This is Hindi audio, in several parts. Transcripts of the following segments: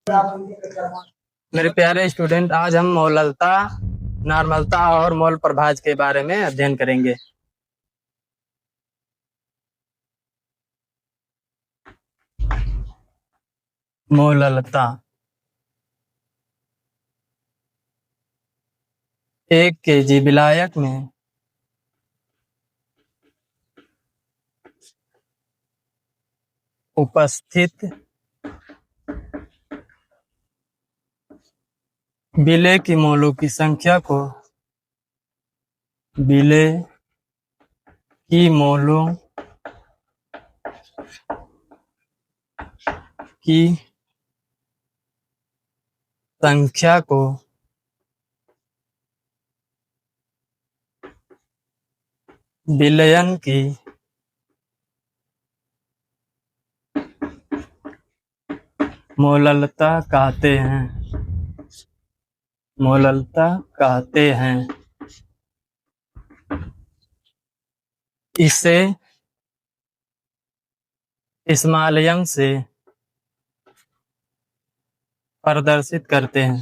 मेरे प्यारे स्टूडेंट, आज हम मोललता, नॉर्मलता और मोल प्रभाज के बारे में अध्ययन करेंगे। मोललता 1 kg विलायक में उपस्थित विलेय की मोलों की संख्या को विलेय की मोलों की संख्या को विलयन की मोललता कहते हैं। मोललता कहते हैं। इसे स्मॉल से प्रदर्शित करते हैं।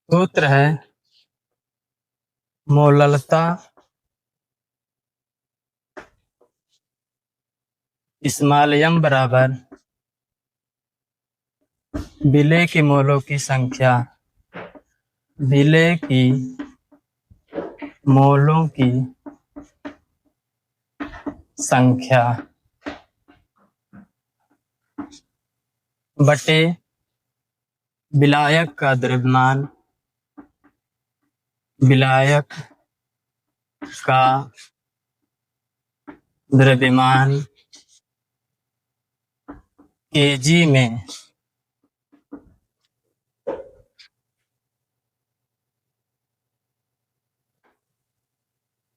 सूत्र है मोललता स्मॉल बराबर विलेय की मोलों की संख्या। विलेय की मोलों की संख्या बटे विलायक का द्रव्यमान। विलायक का द्रव्यमान केजी में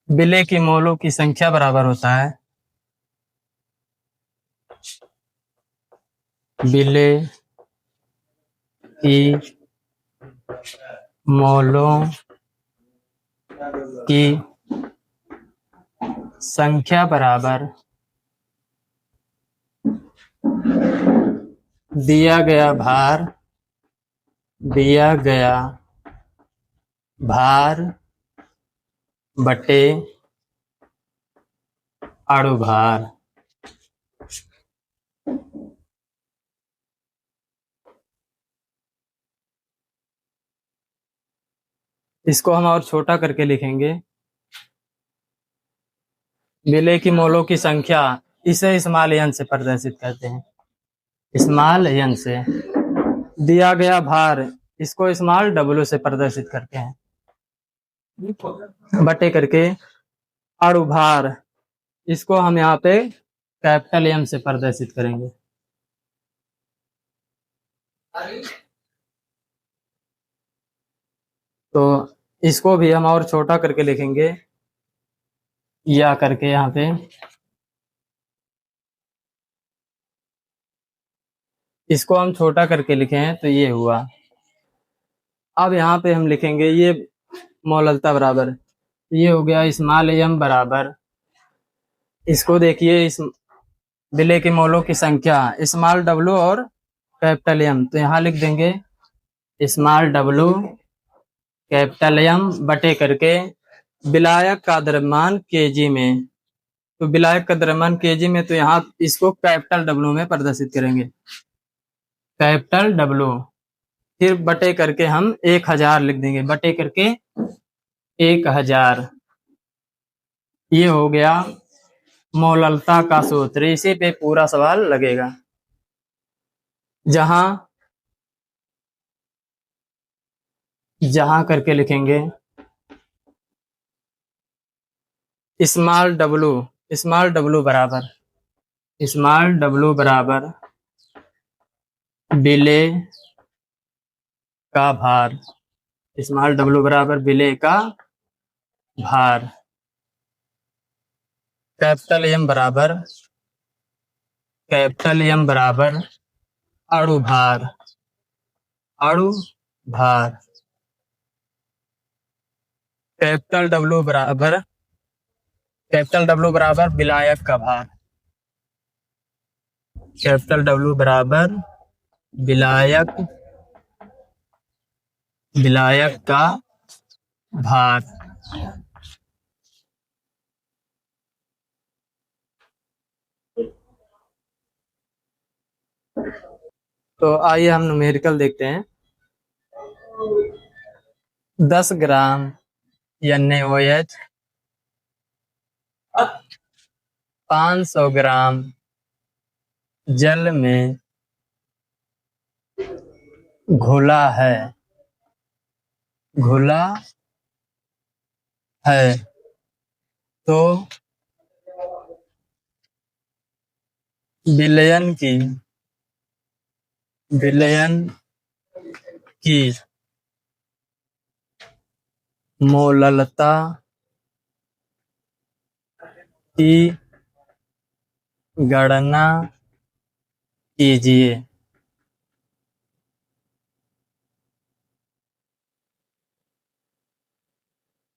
विलेय की मोलों की संख्या बराबर होता है विलेय की मोलों की संख्या बराबर दिया गया भार बटे अणुभार। इसको हम और छोटा करके लिखेंगे। विलेय की मोलों की संख्या, इसे स्मॉल n से प्रदर्शित करते हैं। स्मॉल n से दिया गया भार, इसको स्मॉल w से प्रदर्शित करते हैं। बटे करके अणुभार, इसको हम यहाँ पे कैपिटल M से प्रदर्शित करेंगे। तो इसको भी हम और छोटा करके लिखेंगे, या करके यहाँ पे इसको हम छोटा करके लिखे हैं तो ये हुआ। अब यहाँ पे हम लिखेंगे ये मोललता बराबर, ये हो गया स्मॉल m बराबर, इसको देखिए इस विलेय की मोलों की संख्या स्मॉल w और कैपिटल M, तो यहाँ लिख देंगे स्मॉल w कैपिटल M बटे करके विलायक का द्रव्यमान केजी में। तो विलायक का द्रव्यमान केजी में, तो यहाँ इसको कैपिटल W में प्रदर्शित करेंगे, कैपिटल W। फिर बटे करके हम 1000 लिख देंगे, बटे करके 1000। ये हो गया मोललता का सूत्र। इसी पे पूरा सवाल लगेगा, जहां करके लिखेंगे स्मॉल w बराबर विलेय का भार। स्मॉल w बराबर विलेय का भार। कैपिटल M बराबर अणुभार। कैपिटल डब्लू बराबर विलायक का भार। कैपिटल डब्लू बराबर विलायक का भार। तो आइए हम न्यूमेरिकल देखते हैं। 10 ग्राम NaOH 500 ग्राम जल में घुला है तो विलयन की मोललता की गणना कीजिए।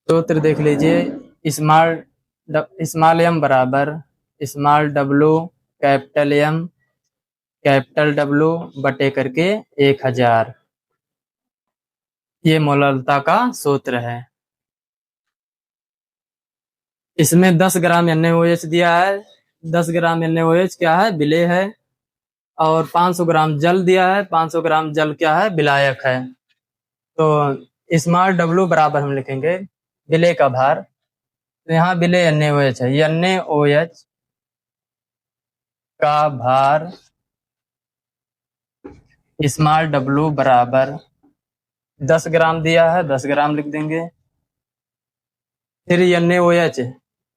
सूत्र देख लीजिए। स्मॉल एम बराबर स्मॉल डब्लू कैपिटल डब्लू बटे करके 1000। ये मोललता का सूत्र है। इसमें 10 ग्राम NaOH दिया है। 10 ग्राम NaOH क्या है? विलेय है। और 500 ग्राम जल दिया है। 500 ग्राम जल क्या है? विलायक है। तो स्मॉल डब्लू बराबर हम लिखेंगे विलेय का भार। तो यहाँ विलेय NaOH है। NaOH का भार स्मॉल डब्लू बराबर 10 ग्राम दिया है, 10 ग्राम लिख देंगे। फिर NaOH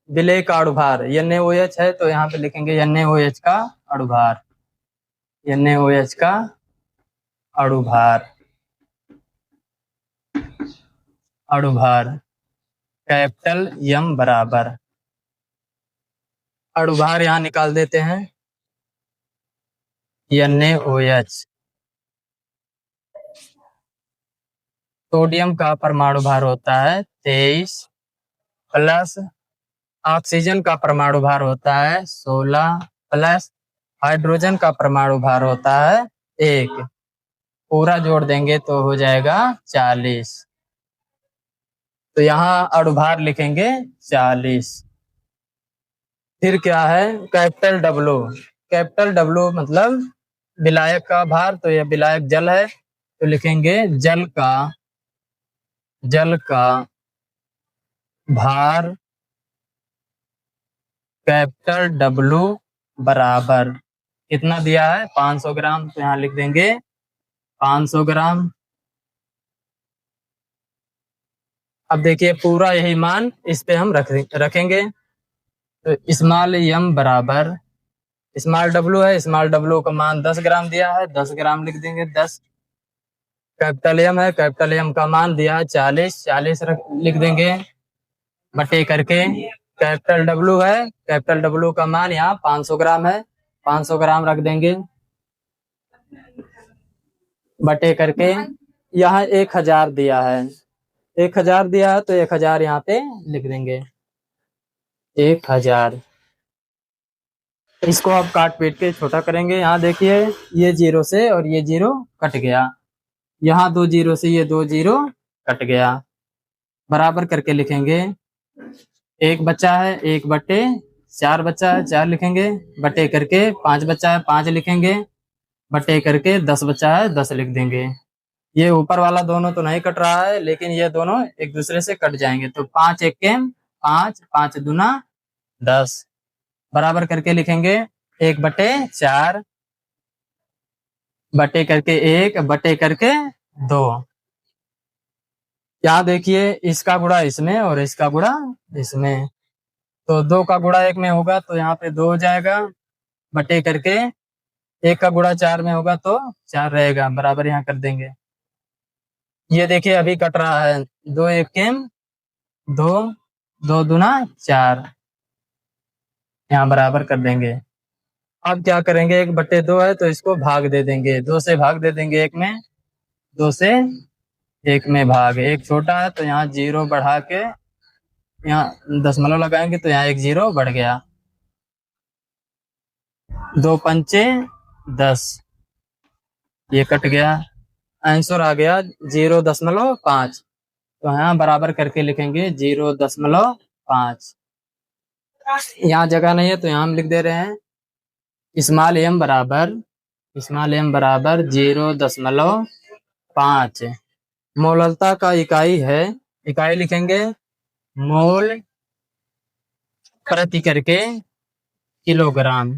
विलेय का अणुभार NaOH है, तो यहाँ पे लिखेंगे NaOH का अणुभार। NaOH का अणुभार कैपिटल M बराबर, अणुभार यहाँ निकाल देते हैं। NaOH सोडियम का परमाणु भार होता है 23 प्लस ऑक्सीजन का परमाणु भार होता है 16 प्लस हाइड्रोजन का परमाणु भार होता है 1। पूरा जोड़ देंगे तो हो जाएगा 40। तो यहाँ अणुभार लिखेंगे 40। फिर क्या है? कैपिटल डब्लू मतलब विलायक का भार, तो यह विलायक जल है, तो लिखेंगे जल का भार कैपिटल डब्लू बराबर कितना दिया है? 500 ग्राम, तो यहाँ लिख देंगे 500 ग्राम। अब देखिए पूरा यही मान इस पे हम रखेंगे। तो स्मॉल एम बराबर स्मॉल डब्लू है, स्मॉल डब्लू का मान 10 ग्राम दिया है, 10 ग्राम लिख देंगे 10। कैपिटल एम है, कैपिटल एम का मान दिया है 40, 40 लिख देंगे बटे करके। कैपिटल डब्लू है, कैपिटल डब्लू का मान यहाँ 500 ग्राम है, 500 ग्राम रख देंगे बटे करके। यहाँ 1000 दिया है, 1000 दिया है, तो 1000 यहाँ पे लिख देंगे 1000। इसको आप काट पीट के छोटा करेंगे। यहाँ देखिए ये 0 से और ये 0 कट गया, यहाँ 2 0 से ये 2 0 कट गया, बराबर करके लिखेंगे। 1 बचा है 1 बटे 4 बचा है 4 लिखेंगे बटे करके। 5 बचा है 5 लिखेंगे बटे करके। 10 बचा है 10 लिख देंगे। ये ऊपर वाला दोनों तो नहीं कट रहा है, लेकिन ये दोनों एक दूसरे से कट जाएंगे। तो 5 1 5, 5 दूना 10, बराबर करके लिखेंगे 1 बटे 4 बटे करके 1 बटे करके 2। यहाँ देखिए इसका गुणा इसमें और इसका गुणा इसमें, तो 2 का गुणा 1 में होगा तो यहाँ पे 2 हो जाएगा बटे करके। 1 का गुणा 4 में होगा तो 4 रहेगा, बराबर यहाँ कर देंगे। ये देखिए अभी कट रहा है, 2 1 2, 2 दूना 4, यहाँ बराबर कर देंगे। अब क्या करेंगे? 1 बटे 2 है तो इसको भाग दे देंगे, 2 से भाग दे देंगे 1 में, 2 से 1 में भाग। 1 छोटा है तो यहाँ 0 बढ़ा के यहाँ दशमलव लगाएंगे तो यहाँ एक जीरो बढ़ गया। 2 पंचे 10, ये कट गया, आंसर आ गया 0.5। तो यहाँ बराबर करके लिखेंगे 0.5। यहाँ जगह नहीं है तो यहाँ हम लिख दे रहे हैं स्मॉल एम बराबर 0.5। मोललता का इकाई है, इकाई लिखेंगे मोल प्रति करके किलोग्राम,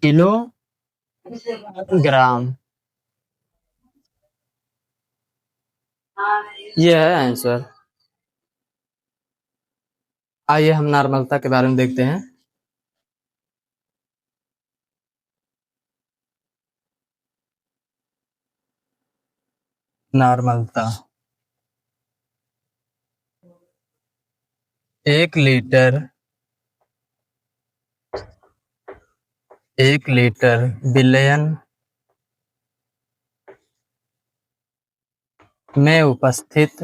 किलोग्राम। ये है आंसर। आइए हम नॉर्मलता के बारे में देखते हैं। नॉर्मलता, 1 लीटर बिलियन में उपस्थित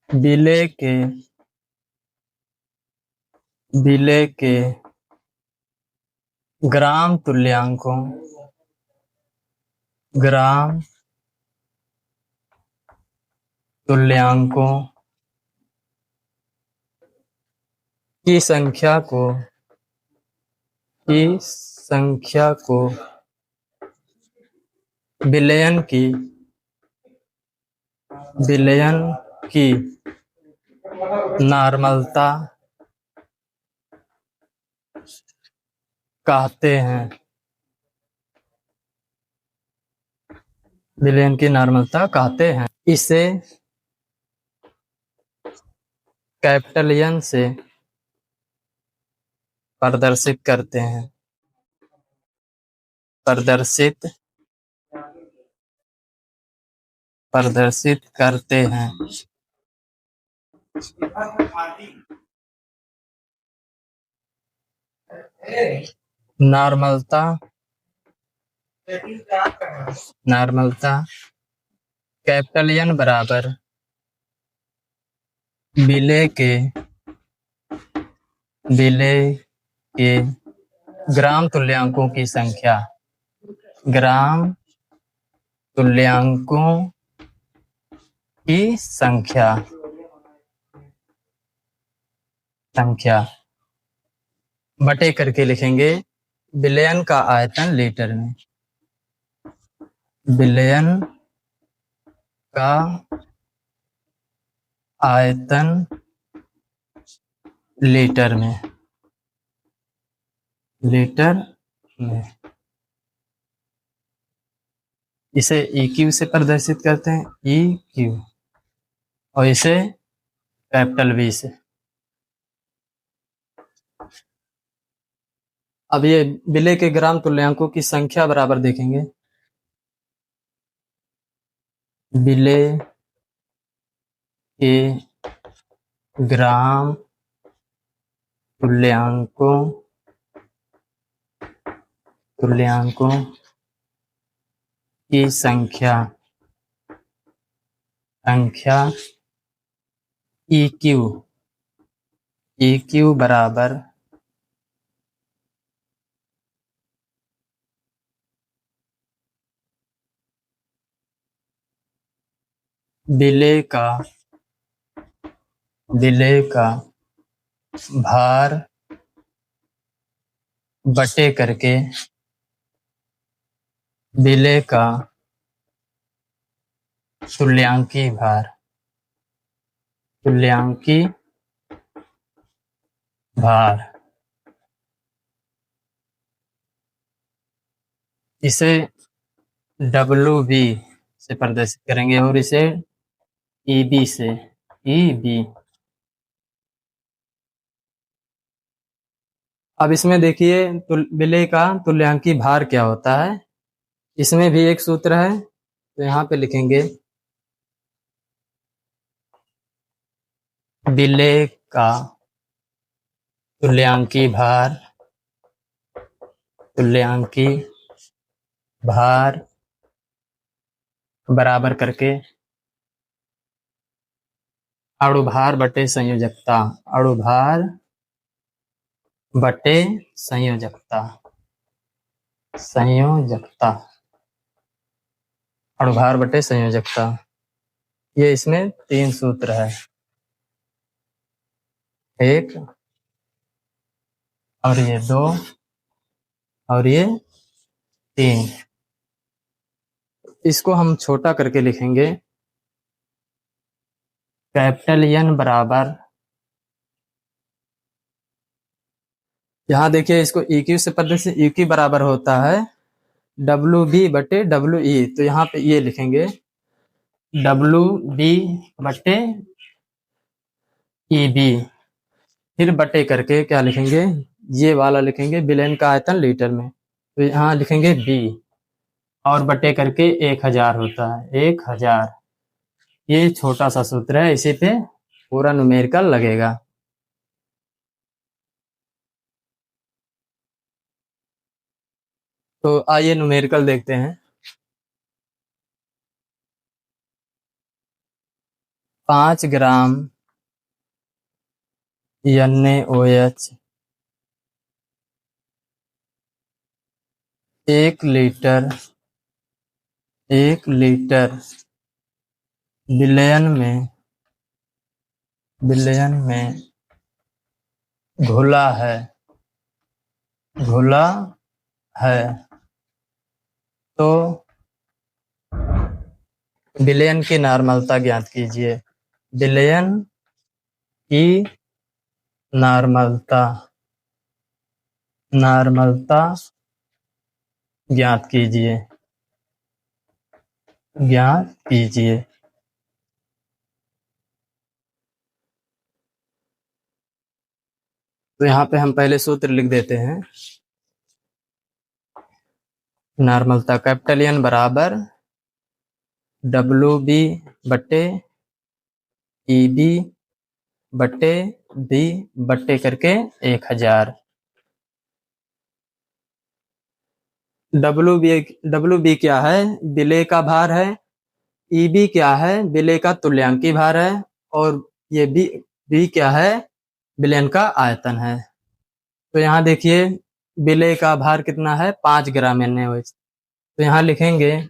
विलेय के ग्राम तुल्यांकों की संख्या को बिलियन की नॉर्मलता कहते हैं। बिलियन की नॉर्मलता कहते हैं। इसे कैपिटल एन से प्रदर्शित करते हैं। प्रदर्शित करते हैं। नॉर्मलता कैपिटल एन बराबर विलेय के ग्राम तुल्यांकों की संख्या, बटे करके लिखेंगे बिलियन का आयतन लीटर में, बिलियन का आयतन लीटर में, इसे EQ से प्रदर्शित करते हैं, EQ, और इसे कैपिटल V से। अब ये विलेय के ग्राम तुल्यांकों की संख्या बराबर देखेंगे, विलेय के ग्राम तुल्यांकों की संख्या EQ बराबर विलेय का भार बटे करके विलेय का तुल्यांकी भार, इसे WB से प्रदर्शित करेंगे और इसे EB से, अब इसमें देखिए विलेय का तुल्यांकी भार क्या होता है। इसमें भी एक सूत्र है, तो यहाँ पे लिखेंगे विलेय का तुल्यांकी भार बराबर करके अणुभार बटे संयोजकता, अणुभार बटे संयोजकता, संयोजकता, अणुभार बटे संयोजकता। ये इसमें 3 सूत्र है, एक और ये 2 और ये 3। इसको हम छोटा करके लिखेंगे, कैपिटल N बराबर, यहाँ देखिए इसको EQ से पद्धति से EQ बराबर होता है WB बटे WE, तो यहाँ पे ये लिखेंगे WB बटे EB, फिर बटे करके क्या लिखेंगे, ये वाला लिखेंगे विलयन का आयतन लीटर में, तो यहाँ लिखेंगे B और बटे करके 1000 होता है, 1000। ये छोटा सा सूत्र है, इसी पे पूरा न्यूमेरिकल लगेगा। तो आइए न्यूमेरिकल देखते हैं। 5 ग्राम NaOH 1 लीटर विलयन में घुला है, तो विलयन की नॉर्मलता ज्ञात कीजिए, विलयन की नॉर्मलता ज्ञात कीजिए। तो यहाँ पे हम पहले सूत्र लिख देते हैं, नॉर्मलता कैपिटल N बराबर WB बटे EB बटे B बटे करके 1000। WB क्या है, विलय का भार है, EB क्या है, विलय का तुल्यांकी भार है, और ये B क्या है, विलयन का आयतन है। तो यहाँ देखिए विलय का भार कितना है, 5 ग्राम NaOH, तो यहाँ लिखेंगे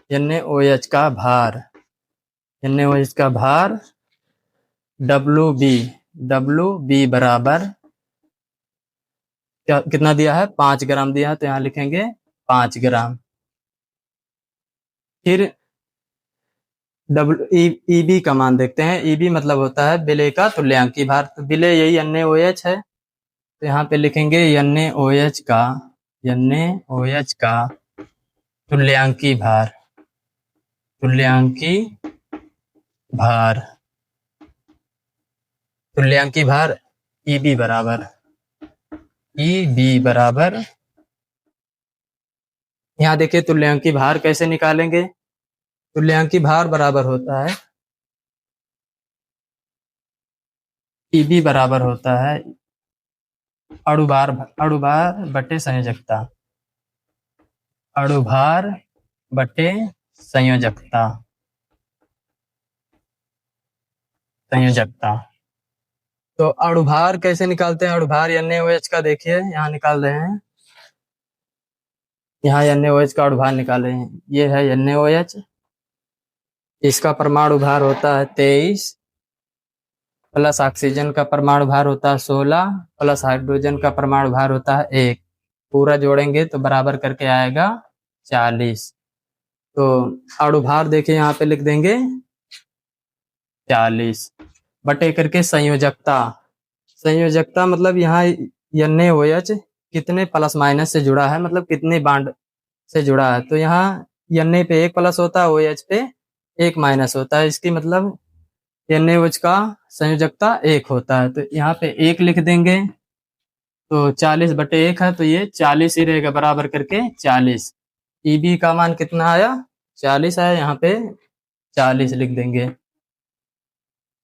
NaOH का भार WB बराबर कितना दिया है, 5 ग्राम दिया है, तो यहाँ लिखेंगे 5 ग्राम। फिर EB का मान देखते हैं, EB मतलब होता है विलय का तुल्यांकी भार, तो विलय यही NaOH है, तो यहाँ पे लिखेंगे NaOH का तुल्यांकी भार EB बराबर, यहाँ देखिए तुल्यांकी भार कैसे निकालेंगे, तुल्यांकी भार बराबर होता है EB बराबर होता है अणुभार बटे संयोजकता, अणुभार बटे संयोजकता। तो अणुभार कैसे निकालते हैं, अणुभार NaOH का देखिए यहाँ निकाल रहे हैं, यहाँ NaOH का अणुभार निकाले हैं, ये है NaOH, इसका परमाणु भार होता है 23, प्लस ऑक्सीजन का परमाणु भार होता है 16, प्लस हाइड्रोजन का परमाणु भार होता है 1, पूरा जोड़ेंगे तो बराबर करके आएगा 40। तो अणुभार देखिए यहाँ पे लिख देंगे 40 बटे करके संयोजकता मतलब यहाँ NaOH कितने प्लस माइनस से जुड़ा है, मतलब कितने बांड से जुड़ा है, तो यहाँ Na पे 1 प्लस होता है, OH पे 1 माइनस होता है, इसकी मतलब NaOH का संयोजकता 1 होता है, तो यहाँ पे 1 लिख देंगे, तो 40 बटे 1 है, तो ये 40 ही रहेगा, बराबर करके 40। EB का मान कितना आया, 40 आया, यहाँ पे 40 लिख देंगे।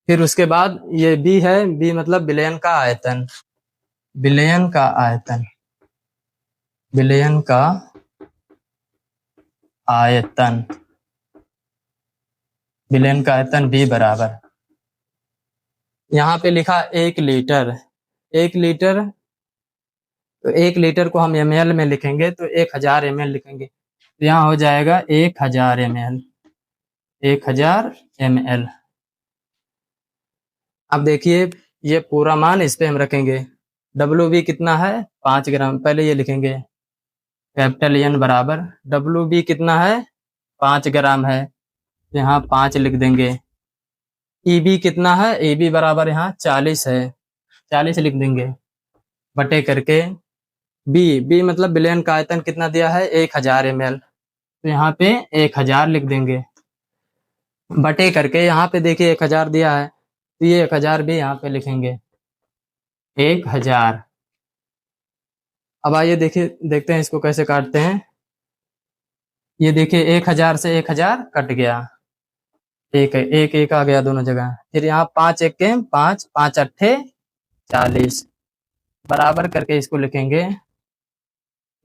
फिर उसके बाद ये B है, B मतलब विलयन का आयतन, आयतन, विलयन का आयतन V बराबर, यहाँ पे लिखा 1 लीटर, 1 लीटर, तो 1 लीटर को हम ml में लिखेंगे तो 1000 ml लिखेंगे, तो यहाँ हो जाएगा 1000 ml, 1000 ml। अब देखिए ये पूरा मान इस पे हम रखेंगे, WB कितना है 5 ग्राम, पहले ये लिखेंगे कैपिटल N बराबर WB कितना है 5 ग्राम है, यहाँ 5 लिख देंगे। EB कितना है, EB बराबर यहाँ 40 है, 40 लिख देंगे, बटे करके B मतलब विलयन का आयतन कितना दिया है 1000 ml, तो यहाँ पे 1000 लिख देंगे, बटे करके यहाँ पे देखिए 1000 दिया है तो ये 1000 भी यहाँ पे लिखेंगे 1000। अब आइए देखिए देखते हैं इसको कैसे काटते हैं। ये देखिए 1000 से 1000 कट गया, एक एक एक आ गया दोनों जगह, फिर यहाँ 5 एक के 5, 5 अट्ठे 40 बराबर करके इसको लिखेंगे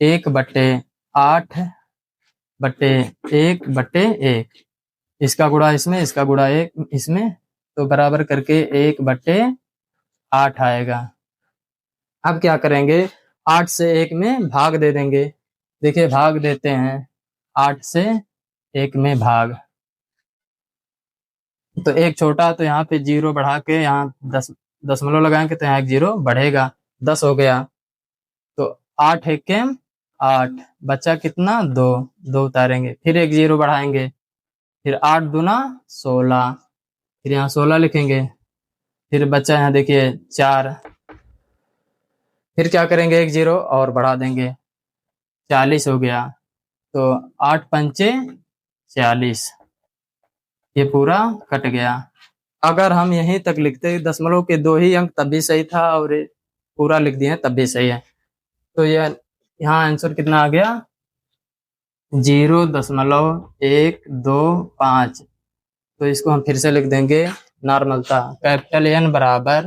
1/8 बटे 1/1, इसका गुणा इसमें, इसका गुणा 1 इसमें, तो बराबर करके 1/8 आएगा। अब क्या करेंगे 8 से 1 में भाग दे देंगे, देखिए भाग देते हैं 8 से 1 में भाग, तो एक छोटा, तो यहाँ पे 0 बढ़ा के यहाँ 10 दशमलव लगाएंगे तो यहाँ एक 0 बढ़ेगा, 10 हो गया, तो 8 एक के 8 बचा कितना 2, 2 उतारेंगे, फिर एक 0 बढ़ाएंगे, फिर 8 दूना 16, फिर यहाँ 16 लिखेंगे, फिर बचा यहाँ देखिए 4, फिर क्या करेंगे एक 0 और बढ़ा देंगे, 40 हो गया, तो 8 पंचे 40, ये पूरा कट गया। अगर हम यहीं तक लिखते दशमलव के 2 ही अंक तब भी सही था, और पूरा लिख दिए तब भी सही है, तो ये यहाँ आंसर कितना आ गया 0.125, तो इसको हम फिर से लिख देंगे नॉर्मलता, कैपिटल N बराबर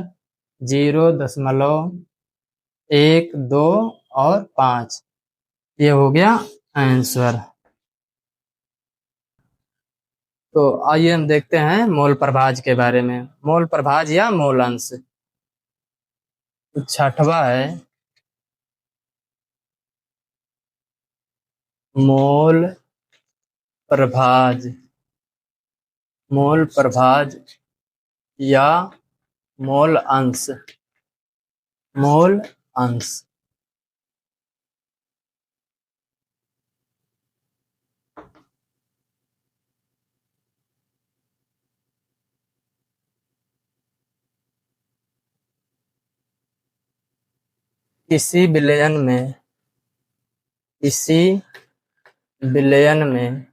0.125, ये हो गया आंसर। तो आइए हम देखते हैं मोल प्रभाज के बारे में, मोल प्रभाज या मोल अंश। तो छठवां है मोल प्रभाज, मोल प्रभाज या मोल अंश, मोल अंश। किसी विलयन में, किसी विलयन में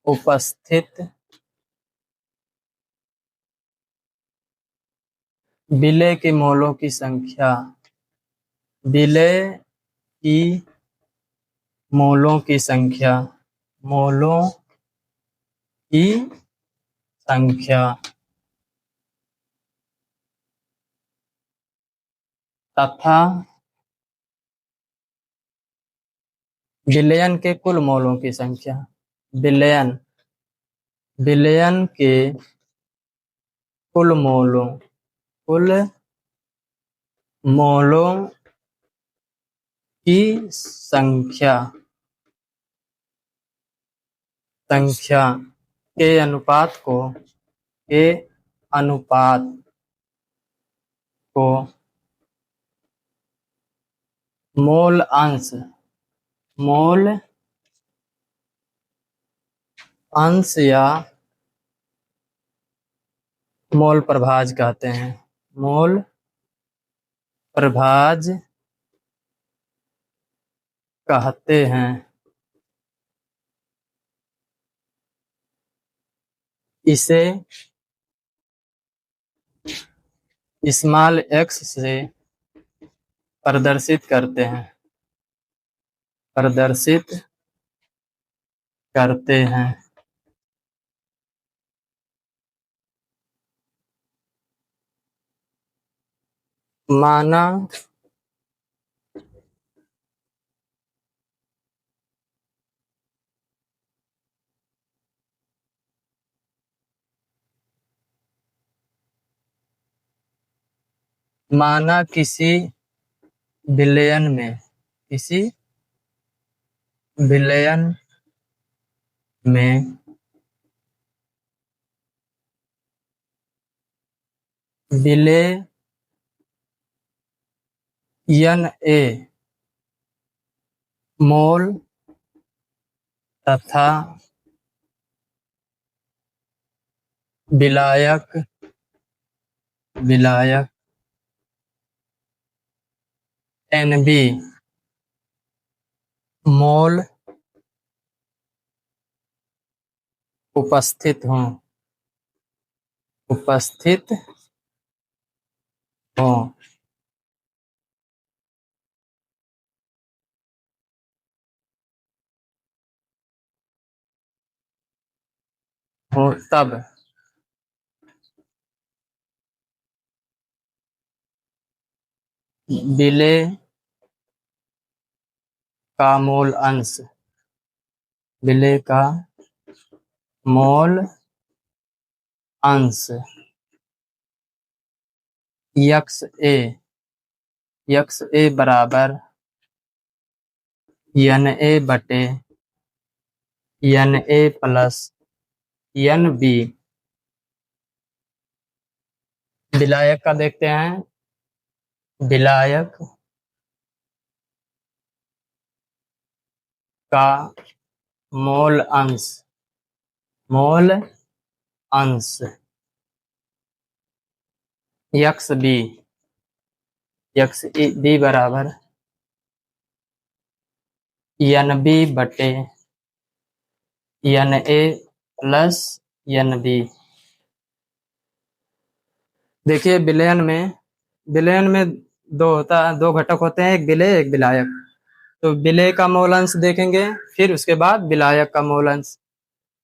उपस्थित विलय के मोलों की संख्या, विलय की मोलों की संख्या, मोलों की संख्या तथा विलयन के कुल मोलों की संख्या, विलयन, विलयन के कुल मोलों, कुल मोलों की संख्या, संख्या के अनुपात को, के अनुपात को मोल अंश, मोल अंश या मोल प्रभाज कहते हैं, मोल प्रभाज कहते हैं। इसे स्मॉल x से प्रदर्शित करते हैं, प्रदर्शित करते हैं। माना माना किसी विलयन में, किसी विलयन में विलेयन ए मोल तथा विलायक विलायक एनबी मोल उपस्थित हों तब विलेय का मोल अंश, विलेय का मोल अंश यक्स ए बराबर एन ए बटे N A plus N B. विलायक का देखते हैं, विलायक का मोल अंश यक्स बी बराबर एन बी बटे N A plus N B. देखिए विलयन में दो घटक होते हैं, एक विलेय एक विलायक। तो विलेय का मोल अंश देखेंगे, फिर उसके बाद विलायक का मोल अंश।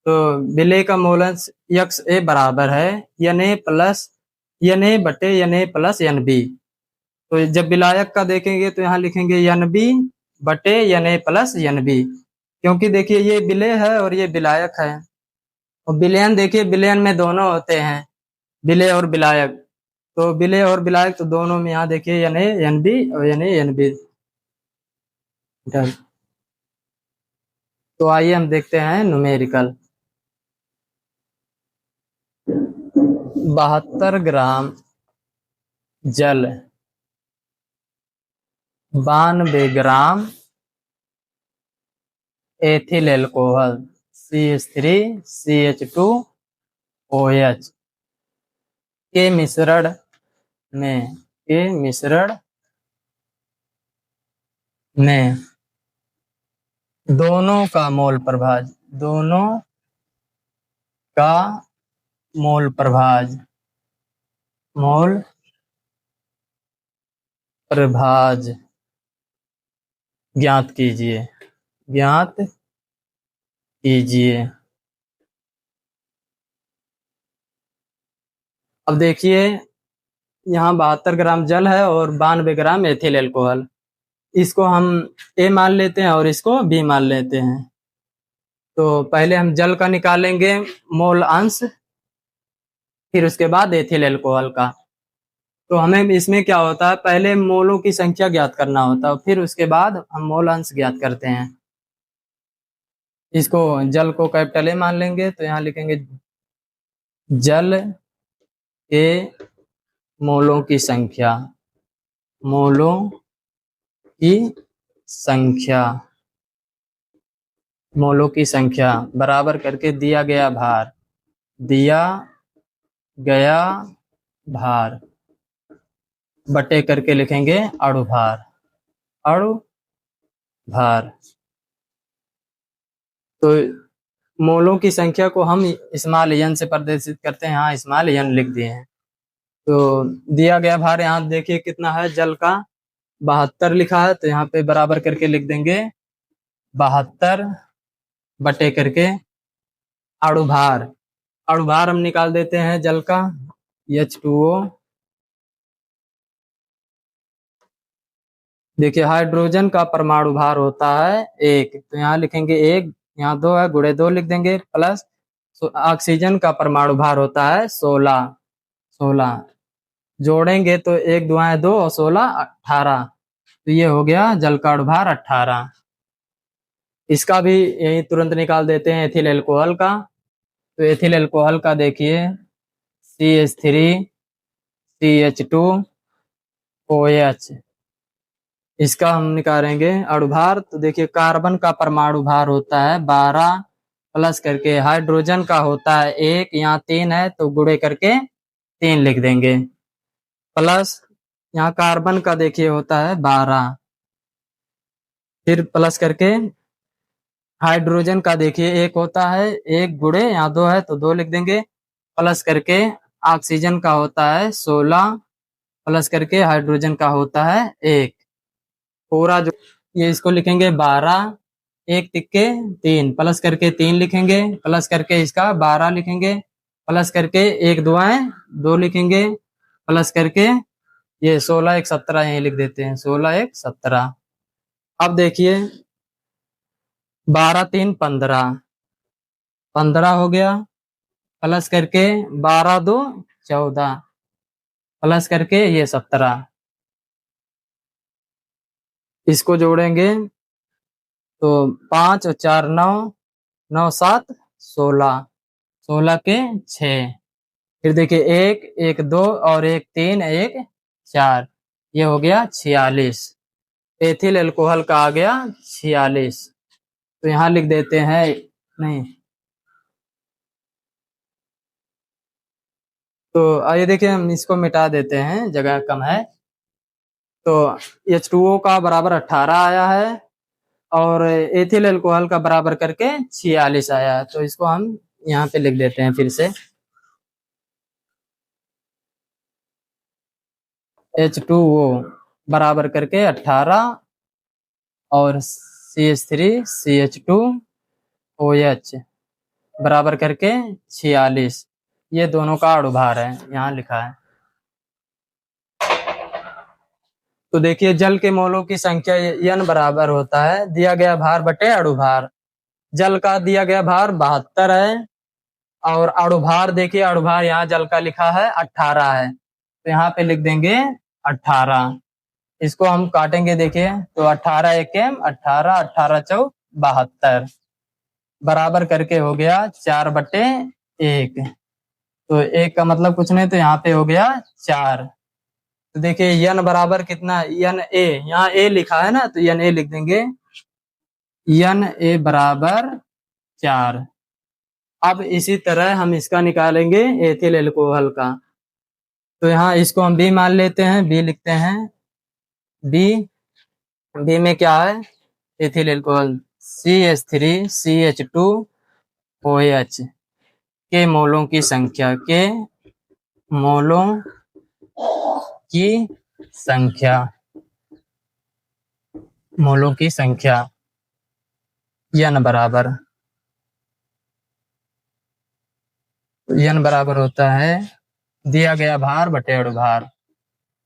तो विलेय का मोल अंश यक्स ए बराबर है N A plus N A बटे N A plus N B. तो जब विलायक का देखेंगे तो यहाँ लिखेंगे एन बी बटे N A plus N B, क्योंकि देखिए ये विलेय है और ये विलायक है। और विलयन देखिए, विलयन में दोनों होते हैं, विलेय और विलायक। तो विलेय और विलायक तो दोनों में यहाँ देखिए एन ए एन बी और एन ए एन बी। तो आइए हम देखते हैं न्यूमेरिकल। 72 ग्राम जल 92 ग्राम एथिल एल्कोहल CH3CH2OH के मिश्रण में दोनों का मोल प्रभाज ज्ञात कीजिए। अब देखिए यहाँ 72 ग्राम जल है और 92 ग्राम एथिल एल्कोहल। इसको हम ए मान लेते हैं और इसको बी मान लेते हैं। तो पहले हम जल का निकालेंगे मोल अंश, फिर उसके बाद एथिल एल्कोहल का। तो हमें इसमें क्या होता है, पहले मोलों की संख्या ज्ञात करना होता है, फिर उसके बाद हम मोल अंश ज्ञात करते हैं। इसको जल को कैपिटल ए मान लेंगे, तो यहाँ लिखेंगे जल के मोलों की संख्या बराबर करके दिया गया भार बटे करके लिखेंगे अणु भार। तो मोलों की संख्या को हम स्मॉल एन से प्रदर्शित करते हैं, यहाँ स्मॉल एन लिख दिए हैं। तो दिया गया भार यहाँ देखिए कितना है, जल का 72 लिखा है, तो यहाँ पे बराबर करके लिख देंगे 72 बटे करके अणु भार हम निकाल देते हैं जल का H2O। देखिए हाइड्रोजन का परमाणु भार होता है 1, तो यहाँ लिखेंगे 1, यहाँ 2 है, गुणे 2 लिख देंगे, प्लस ऑक्सीजन का परमाणु भार होता है 16। जोड़ेंगे तो 1 दुआएं 2 और 16 18। तो ये हो गया जल का अणुभार 18। इसका भी यही तुरंत निकाल देते हैं एथिल एल्कोहल का। तो एथिल एल्कोहल का देखिए CH3CH2OH। इसका हम निकालेंगे अणुभार। तो देखिए कार्बन का परमाणु भार होता है 12 प्लस करके हाइड्रोजन का होता है 1, यहाँ 3 है तो गुणे करके 3 लिख देंगे, प्लस यहाँ कार्बन का देखिए होता है 12, फिर प्लस करके हाइड्रोजन का देखिए 1 होता है 1 गुणे यहाँ 2 है तो 2 लिख देंगे, प्लस करके ऑक्सीजन का होता है 16 प्लस करके हाइड्रोजन का होता है 1। पूरा जो ये इसको लिखेंगे 12, 1 तिक्के 3 प्लस करके 3 लिखेंगे, प्लस करके इसका 12 लिखेंगे, प्लस करके 1 दुआएं 2 लिखेंगे, प्लस करके ये 16 1 17 यही लिख देते हैं, 16 1 17। अब देखिए 12 3 15, 15 हो गया, प्लस करके 12 2 14 प्लस करके ये 17। इसको जोड़ेंगे तो 5 और 4 9, 9 7 16, 16 के 6। फिर देखिए 1 1 2 और 1 3 1 4, ये हो गया 46। एथिल एल्कोहल का आ गया 46। तो यहाँ लिख देते हैं, नहीं तो आइए देखिए हम इसको मिटा देते हैं, जगह कम है। तो H2O का बराबर 18 आया है और एथिल अल्कोहल का बराबर करके 46 आया है। तो इसको हम यहाँ पे लिख देते हैं फिर से, H2O बराबर करके 18 और CH3CH2OH बराबर करके 46। ये दोनों का अणुभार है, यहाँ लिखा है। तो देखिए जल के मोलों की संख्या n बराबर होता है दिया गया भार बटे अणुभार। जल का दिया गया भार 72 है और अणुभार देखिए अणुभार यहाँ जल का लिखा है 18 है, तो यहाँ पे लिख देंगे 18। इसको हम काटेंगे देखिए तो 18 एकम 18 18 चौ 72 बराबर करके हो गया 4/1। तो 1 का मतलब कुछ नहीं, तो यहाँ पे हो गया 4। तो देखिए n बराबर कितना, n a, यहाँ a लिखा है ना तो n a लिख देंगे, n a बराबर 4। अब इसी तरह हम इसका निकालेंगे एथिल एल्कोहल का। तो यहाँ इसको हम B मान लेते हैं, B लिखते हैं, B में क्या है एथिल एल्कोहल CH3CH2OH के मोलों की संख्या, के मोलों की संख्या, मोलों की संख्या n बराबर, n बराबर होता है दिया गया भार बटे अणुभार,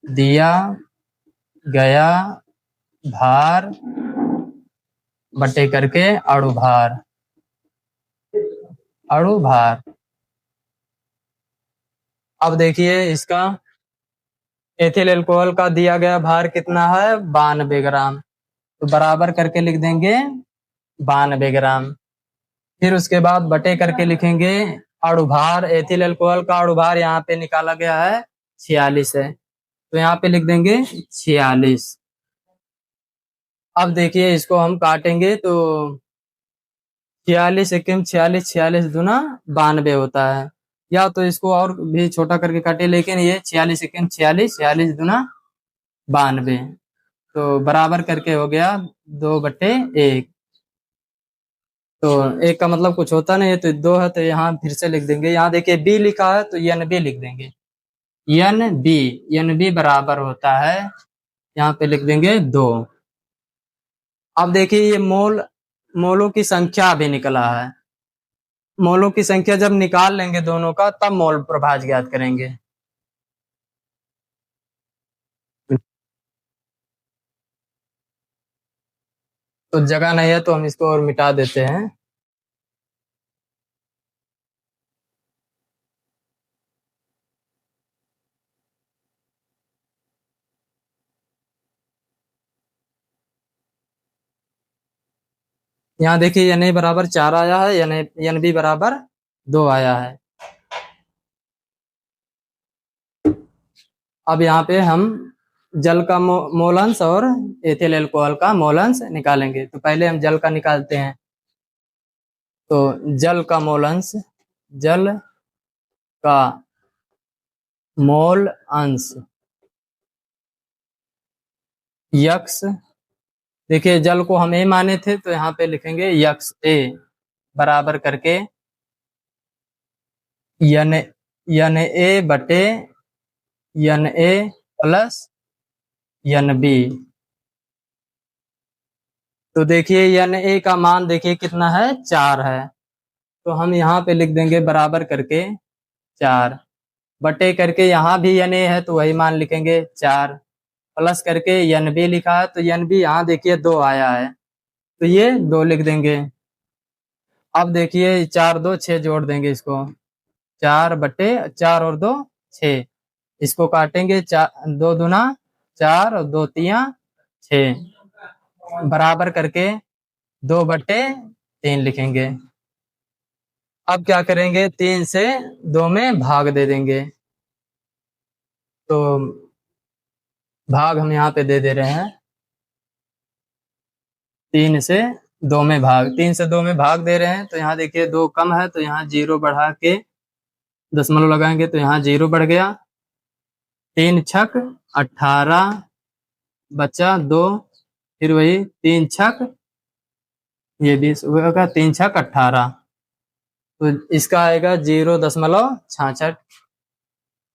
दिया गया भार बटे करके अणुभार, अणुभार। अब देखिए इसका एथिल अल्कोहल का दिया गया भार कितना है 92 ग्राम, तो बराबर करके लिख देंगे 92 ग्राम। फिर उसके बाद बटे करके लिखेंगे अणुभार, एथिल अल्कोहल का अणुभार यहाँ पे निकाला गया है 46 है, तो यहाँ पे लिख देंगे 46। अब देखिए इसको हम काटेंगे तो 46 एकम 46, 46 दूना 92 होता है, या तो इसको और भी छोटा करके काटे, लेकिन ये 46 एकम 46, 46 दूना 92, तो बराबर करके हो गया 2/1। तो 1 का मतलब कुछ होता नहीं है तो 2 है, तो यहाँ फिर से लिख देंगे, यहाँ देखिए B लिखा है तो NB लिख देंगे, NB बराबर होता है, यहाँ पे लिख देंगे 2। अब देखिए ये मोलों की संख्या अभी निकला है, मोलों की संख्या जब निकाल लेंगे दोनों का तब मोल प्रभाज ज्ञात करेंगे। तो जगह नहीं है तो हम इसको और मिटा देते हैं। यहाँ देखिए एन ए बराबर 4 आया है, एन बी बराबर 2 आया है। अब यहाँ पे हम जल का मोल अंश और एथिल अल्कोहल का मोल अंश निकालेंगे। तो पहले हम जल का निकालते हैं। तो जल का मोल अंश, जल का मोल अंश यक्स, देखिए जल को हम ए माने थे तो यहाँ पे लिखेंगे यक्स ए बराबर करके यन यन ए बटे यन ए प्लस यन बी। तो देखिए यन ए का मान देखिए कितना है, 4 है। तो हम यहाँ पे लिख देंगे बराबर करके 4 बटे करके यहाँ भी यन ए है तो वही मान लिखेंगे 4 प्लस करके यन बी लिखा है तो यन बी यहाँ देखिए 2 आया है तो ये 2 लिख देंगे। अब देखिए 4 2 6 जोड़ देंगे इसको, 4 बटे 4 और 2 6, इसको काटेंगे 4 2 दूना 4 और 2 तिया 6 बराबर करके 2 बटे 3 लिखेंगे। अब क्या करेंगे, 3 से 2 में भाग दे देंगे। तो भाग हम यहाँ पे दे दे रहे हैं, 3 से 2 में भाग, 3 से 2 में भाग दे रहे हैं तो यहाँ देखिए 2 कम है तो यहाँ 0 बढ़ा के दशमलव लगाएंगे तो यहाँ 0 बढ़ गया। 3 छक 18 बचा 2, फिर वही 3 छक ये 20 होगा, 3 छक 18 तो इसका आएगा 0.66।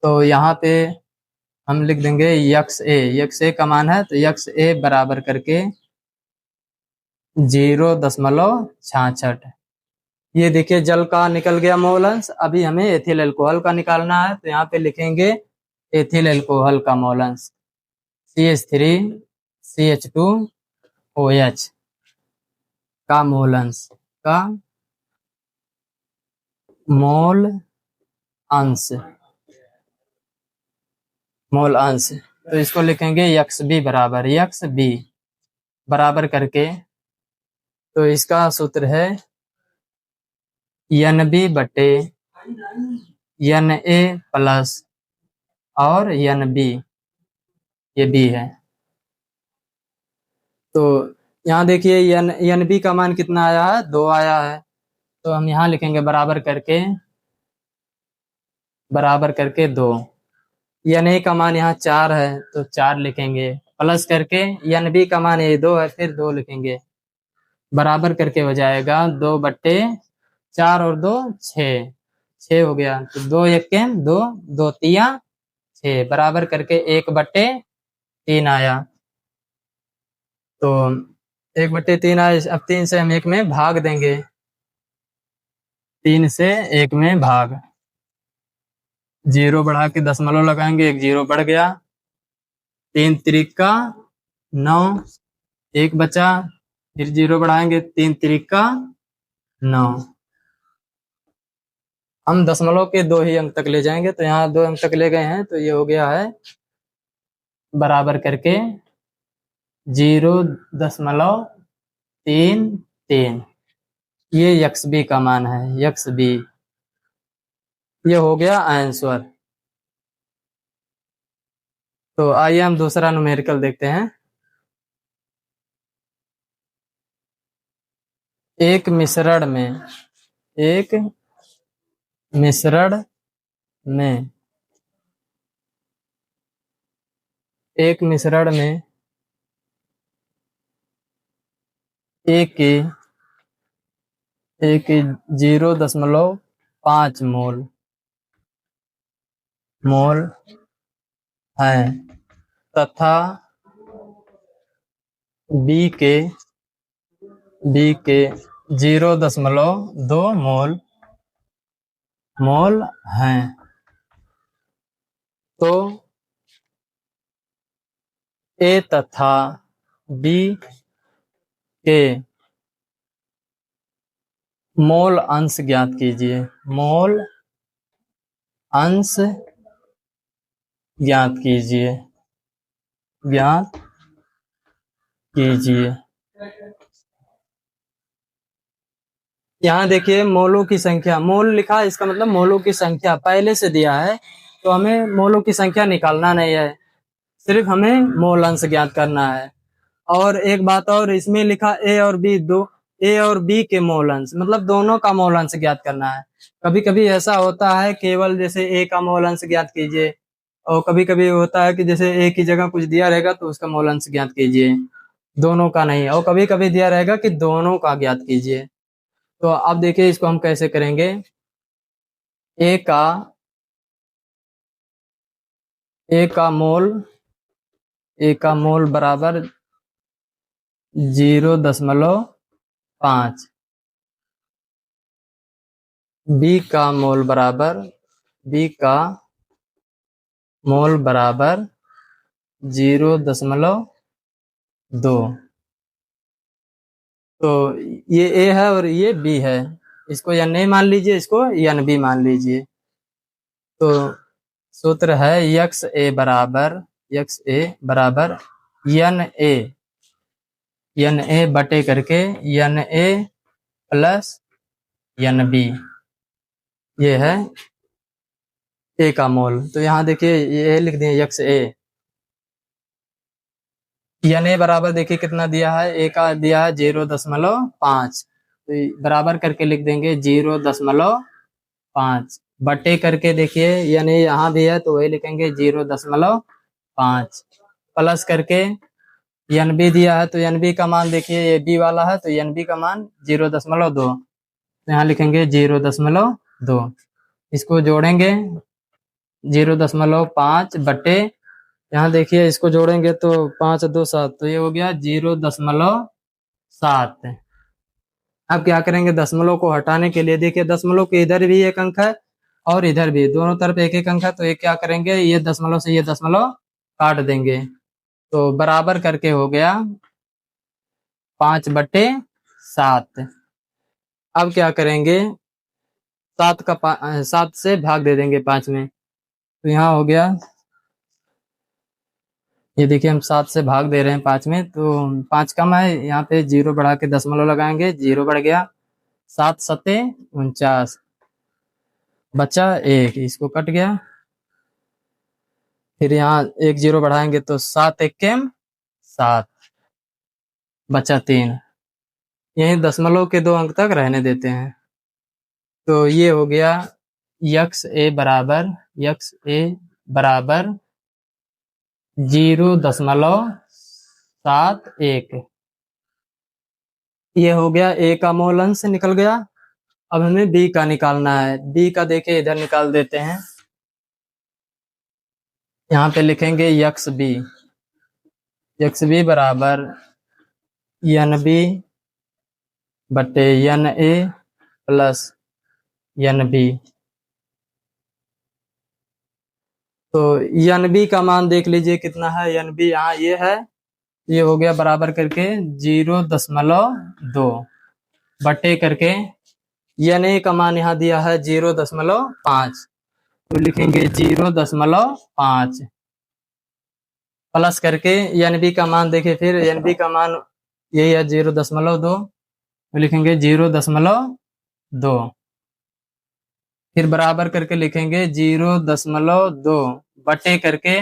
तो यहाँ पे हम लिख देंगे यक्स ए का मान है तो यक्स ए बराबर करके 0.66। ये देखिए जल का निकल गया मोल अंश। अभी हमें एथिल अल्कोहल का निकालना है तो यहाँ पे लिखेंगे एथिल अल्कोहल का मोल अंश CH3CH2OH का मोल अंश का मोल अंश तो इसको लिखेंगे यक्स बी बराबर करके, तो इसका सूत्र है एन बी बटे एन ए प्लस और एन बी, ये बी है। तो यहाँ देखिए एन बी का मान कितना आया है, 2 आया है तो हम यहाँ लिखेंगे बराबर करके 2। एन ए का मान यहाँ 4 है तो 4 लिखेंगे प्लस करके एन बी का मान ये 2 है फिर 2 लिखेंगे बराबर करके हो जाएगा 2 बट्टे 4 और 2 6 हो गया। तो 2 1 के 2 2 तिया 6 बराबर करके 1 बट्टे 3 आया। तो 1 बट्टे 3 आया। अब 3 से हम 1 में भाग देंगे, 3 से 1 में भाग, 0 बढ़ा के दशमलव लगाएंगे, 1 0 बढ़ गया, 3 त्रिका 9, 1 बचा, फिर 0 बढ़ाएंगे, 3 त्रिका 9। हम दशमलव के 2 ही अंक तक ले जाएंगे तो यहाँ 2 अंक तक ले गए हैं तो ये हो गया है बराबर करके 0.33। ये यक्स बी का मान है, यक्स बी। ये हो गया आंसर। तो आइए हम दूसरा न्यूमेरिकल देखते हैं। एक मिश्रण में एक मिश्रण में एक की 0.5 मोल है तथा बी के 0.2 मोल हैं, तो ए तथा बी के मोल अंश ज्ञात कीजिए। मोल अंश ज्ञात कीजिए। यहाँ देखिए मोलों की संख्या, मोल लिखा है, इसका मतलब मोलों की संख्या पहले से दिया है, तो हमें मोलों की संख्या निकालना नहीं है, सिर्फ हमें मोल अंश ज्ञात करना है। और एक बात और, इसमें लिखा ए और बी, दो ए और बी के मोल अंश, मतलब दोनों का मोल अंश ज्ञात करना है। कभी कभी ऐसा होता है केवल जैसे ए का मोल अंश ज्ञात कीजिए, और कभी कभी होता है कि जैसे ए की जगह कुछ दिया रहेगा तो उसका मोल अंश ज्ञात कीजिए, दोनों का नहीं। और कभी कभी दिया रहेगा कि दोनों का ज्ञात कीजिए। तो अब देखिए इसको हम कैसे करेंगे। ए का ए का मोल ए का मोल बराबर 0.5, बी का मोल बराबर बी का मोल बराबर 0.2। तो ये ए है और ये बी है, इसको एन ए मान लीजिए, इसको एन बी मान लीजिए। तो सूत्र है यक्स ए बराबर एन ए बटे करके N A plus N B, ये है ए का मोल। तो यहाँ देखिए ये लिख दिए यक्स ए, एन ए बराबर देखिए कितना दिया है, ए का दिया है 0.5, तो बराबर करके लिख देंगे 0.5, बटे करके देखिए एन ए यहाँ भी है तो वही लिखेंगे 0.5, प्लस करके एन बी दिया है तो एन बी का मान देखिए ये बी वाला है तो एन बी का मान 0.2, तो यहाँ लिखेंगे 0.2, इसको जोड़ेंगे 0.5 बटे, यहाँ देखिए इसको जोड़ेंगे तो 5 2 7, तो ये हो गया 0.7। अब क्या करेंगे, दशमलव को हटाने के लिए देखिए दशमलव के इधर भी एक अंक है और इधर भी, दोनों तरफ एक एक अंक है, तो ये क्या करेंगे, ये दशमलव से ये दशमलव काट देंगे, तो बराबर करके हो गया 5/7। अब क्या करेंगे, 7 से भाग दे देंगे 5 में, तो यहाँ हो गया, ये देखिए हम 7 से भाग दे रहे हैं 5 में, तो 5 कम है, यहाँ पे 0 बढ़ा के दशमलव लगाएंगे, 0 बढ़ गया, 7 सत्ते 49, बचा 1, इसको कट गया, फिर यहाँ 1 0 बढ़ाएंगे तो 7 1 7, बचा 3, यही दशमलव के 2 अंक तक रहने देते हैं। तो ये हो गया यक्स ए बराबर 0.71, ये हो गया ए का मोल अंश निकल गया। अब हमें बी का निकालना है, बी का देखिए इधर निकाल देते हैं, यहाँ पे लिखेंगे यक्स बी बराबर एन बी बटे N A plus N B. तो एन बी का मान देख लीजिए कितना है, एन बी यहाँ ये है, ये हो गया बराबर करके 0.2 बटे करके एन ए का मान यहाँ दिया है 0.5, तो लिखेंगे 0.5 प्लस करके एन बी का मान देखिए, फिर एन बी का मान यही है 0.2, तो लिखेंगे 0.2, फिर बराबर करके लिखेंगे 0.2 बटे करके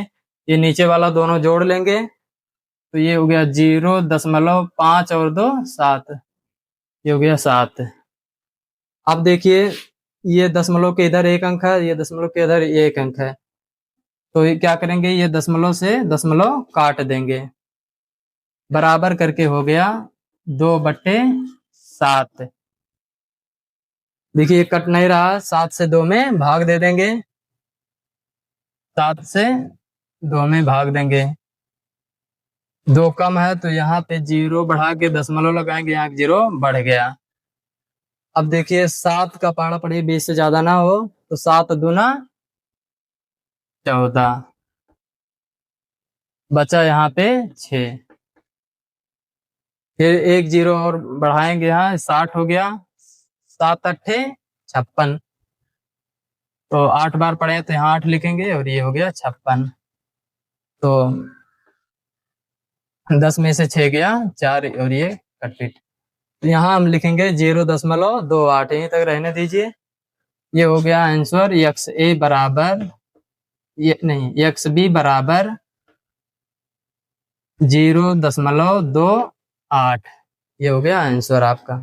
ये नीचे वाला दोनों जोड़ लेंगे, तो ये हो गया 0.5 और 2 7, ये हो गया 7। अब देखिए ये दशमलव के इधर एक अंक है, ये दशमलव के इधर एक अंक है, तो ये क्या करेंगे, ये दशमलव से दशमलव काट देंगे, बराबर करके हो गया 2/7। देखिए कट नहीं रहा, 7 से 2 में भाग दे देंगे, 7 से 2 में भाग देंगे, 2 कम है तो यहाँ पे 0 बढ़ा के दशमलव लगाएंगे, यहाँ 0 बढ़ गया। अब देखिए 7 का पाड़ा पड़ी 20 से ज्यादा ना हो, तो 7 दूना 14, बचा यहाँ पे 6, फिर 1 0 और बढ़ाएंगे, यहाँ 60 हो गया, 7 8 56, तो 8 बार पढ़े तो यहाँ 8 लिखेंगे और ये हो गया 56, तो 10 में से 6 गया 4 और ये कट पीट। तो यहाँ हम लिखेंगे 0.28, यहीं तक रहने दीजिए। ये हो गया आंसर। एक्स ए बराबर, ये नहीं, एक्स बी बराबर 0.28, ये हो गया आंसर आपका।